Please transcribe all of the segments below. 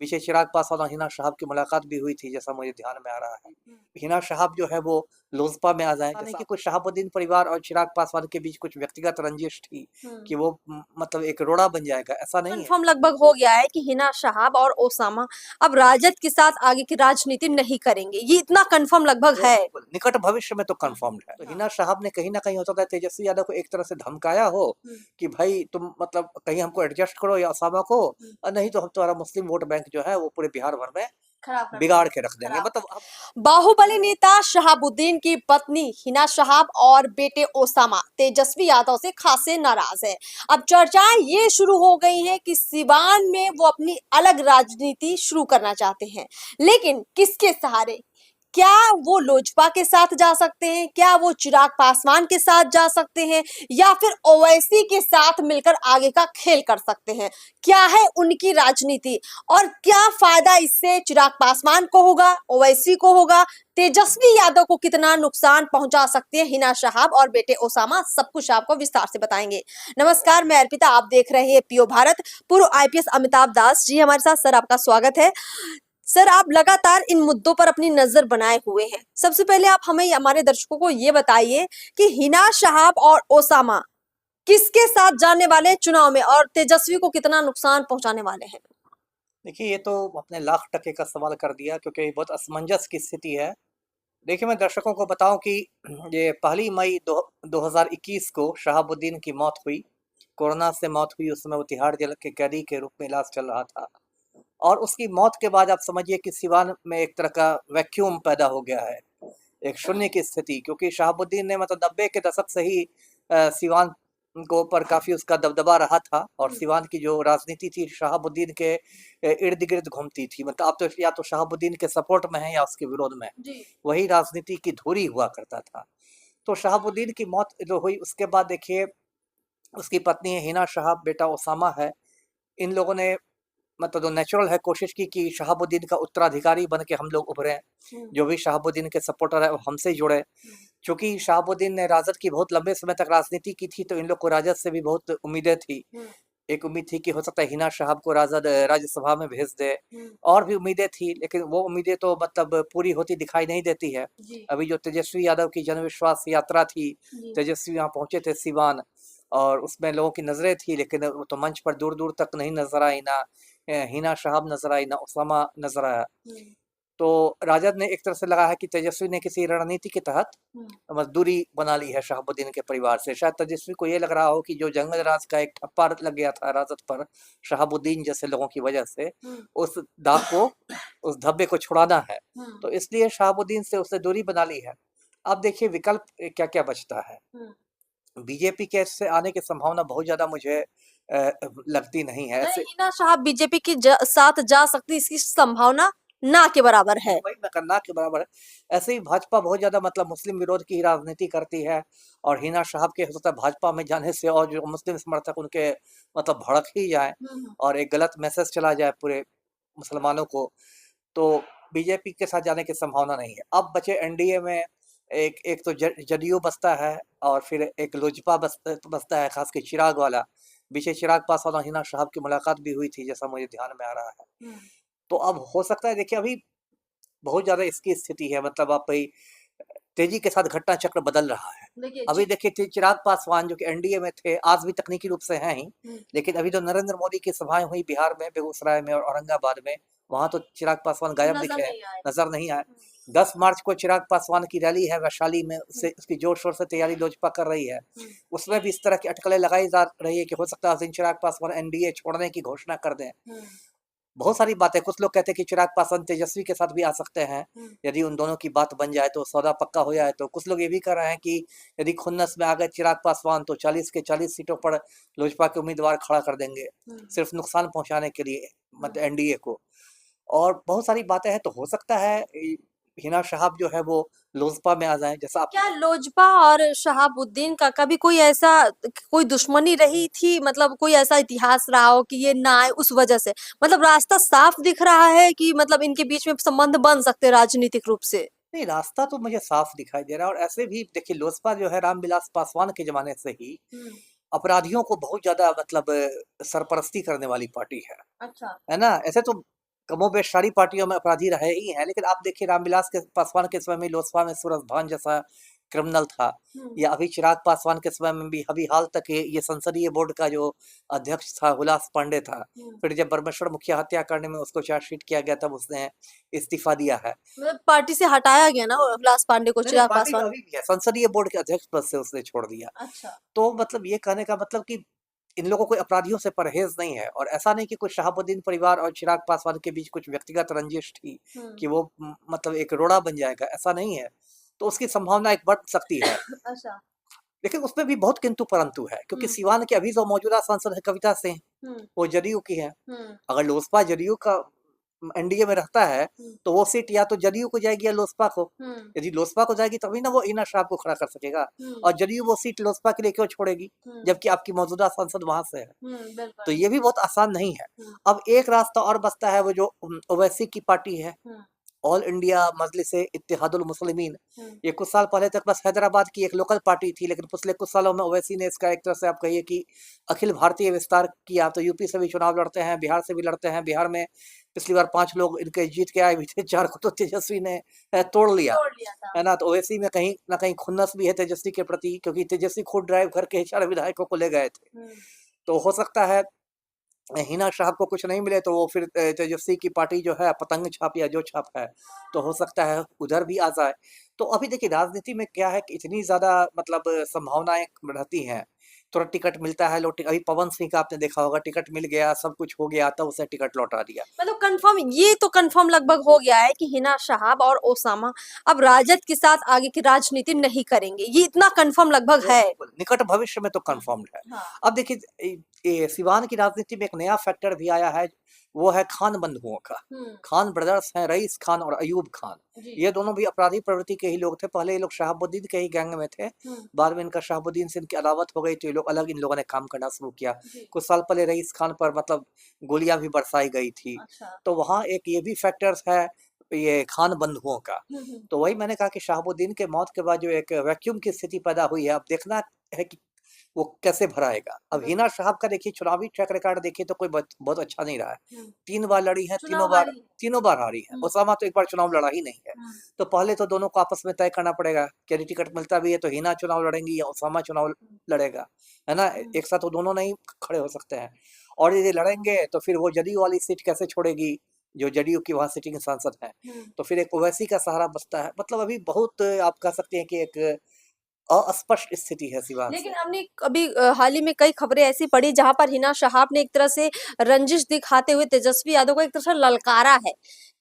पीछे चिराग पासवान और हिना शहाब की मुलाकात भी हुई थी, जैसा मुझे ध्यान में आ रहा है। हिना शहाब जो है वो लोजपा में आ जाए, जैसा कि कुछ शहाबुद्दीन परिवार और चिराग पासवान के बीच कुछ व्यक्तिगत रंजिश थी कि वो मतलब एक रोड़ा बन जाएगा, ऐसा नहीं है। कंफर्म लगभग हो गया है कि हिना शहाब और ओसामा अब राजद के साथ आगे की राजनीति नहीं करेंगे, ये इतना कंफर्म लगभग है। निकट भविष्य में तो कंफर्म्ड है। तो हिना शहाब ने कहीं ना कहीं होता था तेजस्वी यादव को एक तरह से धमकाया हो कि भाई तुम मतलब कहीं हमको एडजस्ट करो या ओसामा को, और नहीं तो हम तुम्हारा मुस्लिम वोट बैंक जो है वो पूरे बिहार भर में बिगाड़ के रख देंगे। मतलब बाहुबली नेता शहाबुद्दीन की पत्नी हिना शहाब और बेटे ओसामा तेजस्वी यादव से खासे नाराज है। अब चर्चाएं ये शुरू हो गई हैं कि सिवान में वो अपनी अलग राजनीति शुरू करना चाहते हैं, लेकिन किसके सहारे? क्या वो लोजपा के साथ जा सकते हैं? क्या वो चिराग पासवान के साथ जा सकते हैं, या फिर ओवैसी के साथ मिलकर आगे का खेल कर सकते हैं? क्या है उनकी राजनीति और क्या फायदा इससे चिराग पासवान को होगा, ओवैसी को होगा, तेजस्वी यादव को कितना नुकसान पहुंचा सकते हैं हिना शहाब और बेटे ओसामा? सब कुछ आपको विस्तार से बताएंगे। नमस्कार, मैं अर्पिता, आप देख रहे हैं पीओ भारत। पूर्व आईपीएस अमिताभ दास जी हमारे साथ। सर, आपका स्वागत है। सर, आप लगातार इन मुद्दों पर अपनी नजर बनाए हुए हैं। सबसे पहले आप हमें, हमारे दर्शकों को ये बताइए कि हिना शहाब और ओसामा किसके साथ जाने वाले हैं चुनाव में और तेजस्वी को कितना नुकसान पहुंचाने वाले हैं? देखिए, ये तो अपने लाख टके का सवाल कर दिया, क्योंकि ये बहुत असमंजस की स्थिति है। देखिए, मैं दर्शकों को बताऊं कि ये 1 मई 2021 को शहाबुद्दीन की मौत हुई। कोरोना से मौत हुई। उस समय वो तिहाड़ जेल के कैदी के रूप में इलाज चल रहा था, और उसकी मौत के बाद आप समझिए कि सिवान में एक तरह का वैक्यूम पैदा हो गया है, एक शून्य की स्थिति। क्योंकि शहाबुद्दीन ने मतलब 90 के दशक से ही सिवान को ऊपर काफी उसका दबदबा रहा था, और सिवान की जो राजनीति थी शहाबुद्दीन के इर्द गिर्द घूमती थी। मतलब आप तो या तो शहाबुद्दीन के सपोर्ट में है या उसके विरोध में, वही राजनीति की धुरी हुआ करता था। तो शहाबुद्दीन की मौत जो हुई उसके बाद देखिए, उसकी पत्नी है हिना शहाब, बेटा ओसामा है। इन लोगों ने मतलब जो नेचुरल है कोशिश की कि शहाबुद्दीन का उत्तराधिकारी बन के हम लोग उभरे, जो भी शहाबुद्दीन के सपोर्टर है वो हमसे जुड़े। क्योंकि शहाबुद्दीन ने राजद की बहुत लंबे समय तक राजनीति की थी, तो इन लोग को राजद से भी बहुत उम्मीदें थी। एक उम्मीद थी कि हो सकता है हिना शहाब को राजद राज्यसभा में भेज दे, और भी उम्मीदें थी, लेकिन वो उम्मीदें तो मतलब पूरी होती दिखाई नहीं देती है। अभी जो तेजस्वी यादव की जन विश्वास यात्रा थी, तेजस्वी यहाँ पहुंचे थे सिवान, और उसमें लोगों की नजरें थी, लेकिन वो तो मंच पर दूर दूर तक नहीं नजर आई। ना हिना शहाब नजर आई, ना ओसामा नजर आया। तो राजद ने एक तरह से लगा है कि तेजस्वी ने किसी रणनीति के तहत मजदूरी बना ली है शहाबुद्दीन के परिवार से। शायद तेजस्वी को ये लग रहा हो कि जो जंगल राज का एक ठप्पा लग गया था राजद पर शहाबुद्दीन जैसे लोगों की वजह से, उस दाग को, उस धब्बे को छुड़ाना है। तो इसलिए शहाबुद्दीन से उसने दूरी बना ली है। अब देखिए विकल्प क्या क्या बचता है। बीजेपी के से आने की संभावना बहुत ज्यादा मुझे लगती नहीं है। ऐसे हिना शहाब बीजेपी के साथ जा सकती, इसकी संभावना ना के बराबर है। वही मैं करना के बराबर है। ऐसे ही भाजपा बहुत ज्यादा मतलब मुस्लिम विरोध की राजनीति करती है, और हिना शहाब के हो सकता है भाजपा में जाने से और जो मुस्लिम समर्थक उनके मतलब भड़क ही जाए, और एक गलत मैसेज चला जाए पूरे मुसलमानों को। तो बीजेपी के साथ जाने की संभावना नहीं है। अब बचे एनडीए में एक एक तो जदयू बसता है, और फिर एक लोजपा बसता है, खास के चिराग वाला। पीछे चिराग पासवान और हिना शहाब की मुलाकात भी हुई थी, जैसा मुझे ध्यान में आ रहा है। तो अब हो सकता है, देखिए अभी बहुत ज्यादा इसकी स्थिति है, मतलब आप तेजी के साथ घटना चक्र बदल रहा है। अभी देखिए चिराग पासवान जो कि एनडीए में थे, आज भी तकनीकी रूप से हैं ही, लेकिन अभी जो नरेंद्र मोदी की सभाएं हुई बिहार में, बेगूसराय में और औरंगाबाद में, वहां तो चिराग पासवान गायब दिखे, नजर नहीं आए। 10 मार्च को चिराग पासवान की रैली है वैशाली में, उससे उसकी जोर शोर से तैयारी लोजपा कर रही है। उसमें भी इस तरह की अटकलें लगाई जा रही है कि हो सकता है उस दिन चिराग पासवान एनडीए छोड़ने की घोषणा कर दें। बहुत सारी बातें, कुछ लोग कहते हैं कि चिराग पासवान तेजस्वी के साथ भी आ सकते हैं, यदि उन दोनों की बात बन जाए तो, सौदा पक्का हो जाए तो। कुछ लोग ये भी कह रहे हैं कि यदि खुन्नस में आ गए चिराग पासवान तो 40 के 40 सीटों पर लोजपा के उम्मीदवार खड़ा कर देंगे, सिर्फ नुकसान पहुंचाने के लिए, मतलब एनडीए को। और बहुत सारी बातें हैं, तो हो सकता है हिना शहाब जो है वो लोजपा में आ जाए, जैसा आप। क्या लोजपा और शहाबुद्दीन का कभी कोई ऐसा, कोई दुश्मनी रही थी? मतलब कोई ऐसा इतिहास रहा हो कि ये ना आए उस वजह से? मतलब रास्ता साफ दिख रहा है कि मतलब इनके बीच में संबंध बन सकते हैं राजनीतिक रूप से? नहीं, रास्ता तो मुझे साफ दिखाई दे रहा है। और ऐसे भी देखिए, लोजपा जो है रामविलास पासवान के जमाने से ही अपराधियों को बहुत ज्यादा मतलब सरपरस्ती करने वाली पार्टी है। अच्छा। है ना? ऐसे तो कमोबेश सारी पार्टियों में अपराधी रहे ही हैं, लेकिन आप देखिए रामविलास के पासवान के समय में लोजपा में सूरज भान जैसा क्रिमिनल था, या अभी चिराग पासवान के समय में भी अभी हाल तक ये संसदीय बोर्ड का जो अध्यक्ष था हुलास पांडे था, फिर जब परमेश्वर मुखिया हत्या करने में उसको चार्जशीट किया गया तब उसने इस्तीफा दिया है। मतलब पार्टी से हटाया गया ना हुलास पांडे को, नहीं, चिराग पार्टी में पासवान। अभी भी है, संसदीय बोर्ड के अध्यक्ष पद से उसने छोड़ दिया। अच्छा। तो मतलब ये कहने का मतलब कि इन लोगों को अपराधियों से परहेज नहीं है, और ऐसा नहीं कि कुछ शहाबुद्दीन परिवार और चिराग पासवान के बीच कुछ व्यक्तिगत रंजिश थी कि वो मतलब एक रोड़ा बन जाएगा, ऐसा नहीं है। तो उसकी संभावना एक बढ़ सकती है। अच्छा। लेकिन उसमें भी बहुत किंतु परंतु है, क्योंकि सिवान की अभी जो मौजूदा सांसद है कविता सिंह, वो जदयू की है। अगर लोजपा जदयू का एनडीए में रहता है तो वो सीट या तो जदयू को जाएगी या लोजपा को। यदि लोजपा को जाएगी तभी ना वो हिना शाह को खड़ा कर सकेगा, और जदयू वो सीट लोजपा के लिए क्यों छोड़ेगी जबकि आपकी मौजूदा सांसद वहां से है। तो ये भी बहुत आसान नहीं है। अब एक रास्ता और बचता है, वो जो ओवैसी की पार्टी है, ऑल इंडिया मजलिस इत्तेहादुल मुस्लिमीन। ये कुछ साल पहले तक बस हैदराबाद की एक लोकल पार्टी थी, लेकिन पिछले कुछ सालों में ओवैसी ने इसका एक तरह से आप कहिए कि अखिल भारतीय विस्तार किया। तो यूपी से भी चुनाव लड़ते हैं, बिहार से भी लड़ते हैं। बिहार में पिछली बार 5 लोग इनके जीत के आए भी थे, 4 को तो तेजस्वी ने तोड़ लिया है ना। तो ओवैसी में कहीं ना कहीं खुन्नस भी है तेजस्वी के प्रति, क्योंकि तेजस्वी खुद ड्राइव करके 4 विधायकों को ले गए थे। तो हो सकता है हिना शाह को कुछ नहीं मिले तो वो फिर तेजस्वी की पार्टी जो है पतंग छाप या जो छाप है, तो हो सकता है उधर भी आ जाए। तो अभी देखिए राजनीति में क्या है कि इतनी ज्यादा मतलब संभावनाएं रहती हैं। तुरंत टिकट मिलता है, लोग अभी पवन सिंह का आपने देखा होगा, टिकट मिल गया, सब कुछ हो गया, तब उसे टिकट लौटा दिया। मतलब कंफर्म, ये तो कंफर्म लगभग हो गया है कि हिना शहाब और ओसामा अब राजद के साथ आगे की राजनीति नहीं करेंगे, ये इतना कंफर्म लगभग है। निकट भविष्य में तो कंफर्म्ड है। हाँ। अब देखिए सिवान की राजनीति में एक नया फैक्टर भी आया है, वो है खान बंधुओं का। खान ब्रदर्स हैं, रईस खान और अयूब खान। ये दोनों भी अपराधी प्रवृत्ति के ही लोग थे। पहले ये लोग शहाबुद्दीन के ही गैंग में थे, बाद में इनका शहाबुद्दीन से इनकी अदावत हो गई तो ये लोग अलग, इन लोगों ने काम करना शुरू किया। कुछ साल पहले रईस खान पर मतलब गोलियां भी बरसाई गई थी। तो वहाँ एक ये भी फैक्टर्स है ये खान बंधुओं का। तो वही मैंने कहा कि शहाबुद्दीन के मौत के बाद जो एक वैक्यूम की स्थिति पैदा हुई है, अब देखना है कि वो कैसे भराएगा। अब हिना शाह का देखिए चुनावी ट्रैक रिकॉर्ड देखिए तो कोई बहुत अच्छा नहीं रहा है। 3 बार लड़ी है, तीनों बार हारी है। ओसामा तो एक बार चुनाव लड़ा ही नहीं है। तो पहले तो दोनों को आपस में तय करना पड़ेगा कि यदि टिकट मिलता भी है तो हिना चुनाव लड़ेंगी या ओसामा चुनाव लड़ेगा, है ना। एक साथ वो दोनों नहीं खड़े हो सकते हैं। और यदि लड़ेंगे तो फिर वो जदयू वाली सीट कैसे छोड़ेगी, जो जदयू की वहाँ सिटिंग सांसद है। तो फिर एक ओवैसी का सहारा बचता है। मतलब अभी बहुत आप कह सकते हैं कि एक अस्पष्ट स्थिति है सिवान लेकिन से। हमने अभी हाल ही में कई खबरें ऐसी पड़ी जहां पर हिना शहाब ने एक तरह से रंजिश दिखाते हुए तेजस्वी यादव को एक तरह से ललकारा है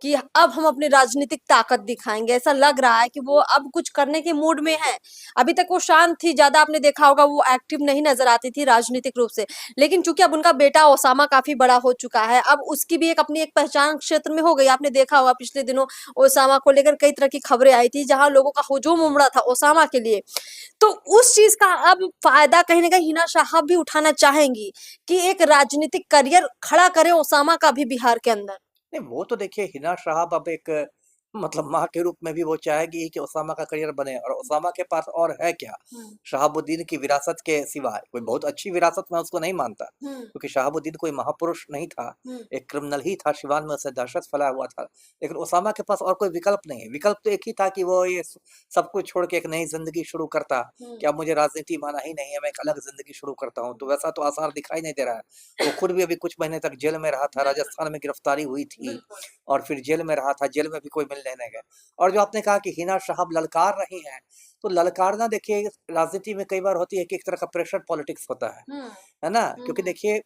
कि अब हम अपनी राजनीतिक ताकत दिखाएंगे। ऐसा लग रहा है कि वो अब कुछ करने के मूड में है। अभी तक वो शांत थी, ज्यादा आपने देखा होगा वो एक्टिव नहीं नजर आती थी राजनीतिक रूप से, लेकिन चूंकि अब उनका बेटा ओसामा काफी बड़ा हो चुका है, अब उसकी भी एक अपनी एक पहचान क्षेत्र में हो गई। आपने देखा होगा पिछले दिनों ओसामा को लेकर कई तरह की खबरें आई थी जहां लोगों का हुजूम उमड़ा था ओसामा के लिए। तो उस चीज का अब फायदा कहीं ना कहीं हिना शाह भी उठाना चाहेंगी कि एक राजनीतिक करियर खड़ा करे ओसामा का भी बिहार के अंदर। नहीं, वो तो देखिए हिना शाह अब एक मतलब माँ के रूप में भी वो चाहेगी कि ओसामा का करियर बने, और ओसामा के पास और है क्या शहाबुद्दीन की विरासत के सिवाय। कोई बहुत अच्छी विरासत मैं उसको नहीं मानता, क्योंकि शहाबुद्दीन कोई महापुरुष नहीं था, एक क्रिमिनल ही था। सिवान में उसे दहशत फैलाया हुआ था, लेकिन ओसामा के पास और कोई विकल्प नहीं है। विकल्प तो एक ही था कि वो ये सब कुछ छोड़ के एक नई जिंदगी शुरू करता, कि अब मुझे राजनीति माना ही नहीं है, मैं एक अलग जिंदगी शुरू करता हूँ। तो वैसा तो आसार दिखाई नहीं दे रहा है। वो खुद भी अभी कुछ महीने तक जेल में रहा था, राजस्थान में गिरफ्तारी हुई थी और फिर जेल में रहा था, जेल में भी कोई मिलने नहीं गए। और जो आपने कहा कि हिना शाह ललकार रही हैं, तो ललकारना देखिए राजनीति में कई बार होती है कि एक तरह का प्रेशर पॉलिटिक्स होता है ना। क्योंकि देखिए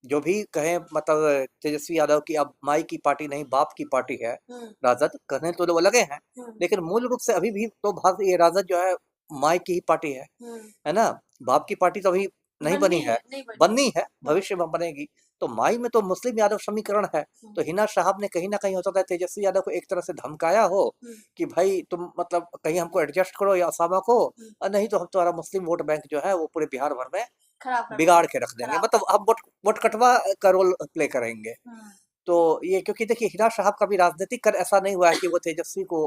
जो भी कहे मतलब तेजस्वी यादव की अब माई की पार्टी नहीं बाप की पार्टी है राजद, कहने तो वो लगे हैं, लेकिन मूल रूप से अभी भी तो ये राजद जो है माई की ही पार्टी है ना। बाप की पार्टी तो अभी नहीं बनी है, बननी है, भविष्य में बनेगी। तो माई में तो मुस्लिम यादव समीकरण है। तो हिना शाह ने कहीं ना कहीं हो सकता है तेजस्वी यादव को एक तरह से धमकाया हो कि भाई तुम मतलब कहीं हमको एडजस्ट करो या ओसामा को, और नहीं तो हम तुम्हारा मुस्लिम वोट बैंक जो है वो पूरे बिहार भर में बिगाड़ के रख देंगे, मतलब हम वोट कटवा का रोल प्ले करेंगे। तो ये क्योंकि देखिए हिना शाह का भी राजनीतिक कर ऐसा नहीं हुआ है कि वो तेजस्वी को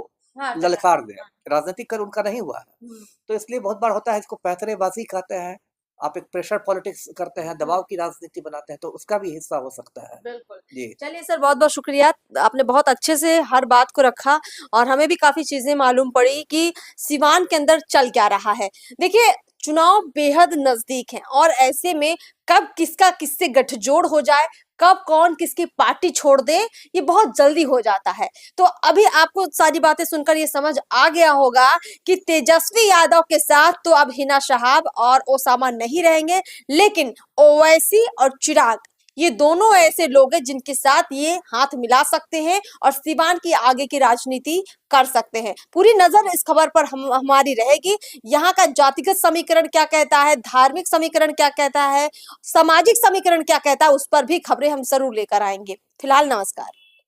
ललकार दे, राजनीतिक कर उनका नहीं हुआ है। तो इसलिए बहुत बार होता है, इसको पैतरेबाजी कहते हैं, आप एक प्रेशर पॉलिटिक्स करते हैं, दबाव की राजनीति बनाते हैं, तो उसका भी हिस्सा हो सकता है। बिल्कुल। जी। चलिए सर, बहुत-बहुत शुक्रिया। आपने बहुत अच्छे से हर बात को रखा और हमें भी काफ़ी चीज़ें मालूम पड़ी कि सिवान के अंदर चल क्या रहा है। देखिए, चुनाव बेहद नज़दीक हैं और ऐसे में कब किसका किससे गठजोड़ हो जाए, कब कौन किसकी पार्टी छोड़ दे, ये बहुत जल्दी हो जाता है। तो अभी आपको सारी बातें सुनकर ये समझ आ गया होगा कि तेजस्वी यादव के साथ तो अब हिना शहाब और ओसामा नहीं रहेंगे, लेकिन ओवैसी और चिराग, ये दोनों ऐसे लोग हैं जिनके साथ ये हाथ मिला सकते हैं और सीवान की आगे की राजनीति कर सकते हैं। पूरी नजर इस खबर पर हमारी रहेगी। यहाँ का जातिगत समीकरण क्या कहता है, धार्मिक समीकरण क्या कहता है, सामाजिक समीकरण क्या कहता है, उस पर भी खबरें हम जरूर लेकर आएंगे। फिलहाल नमस्कार।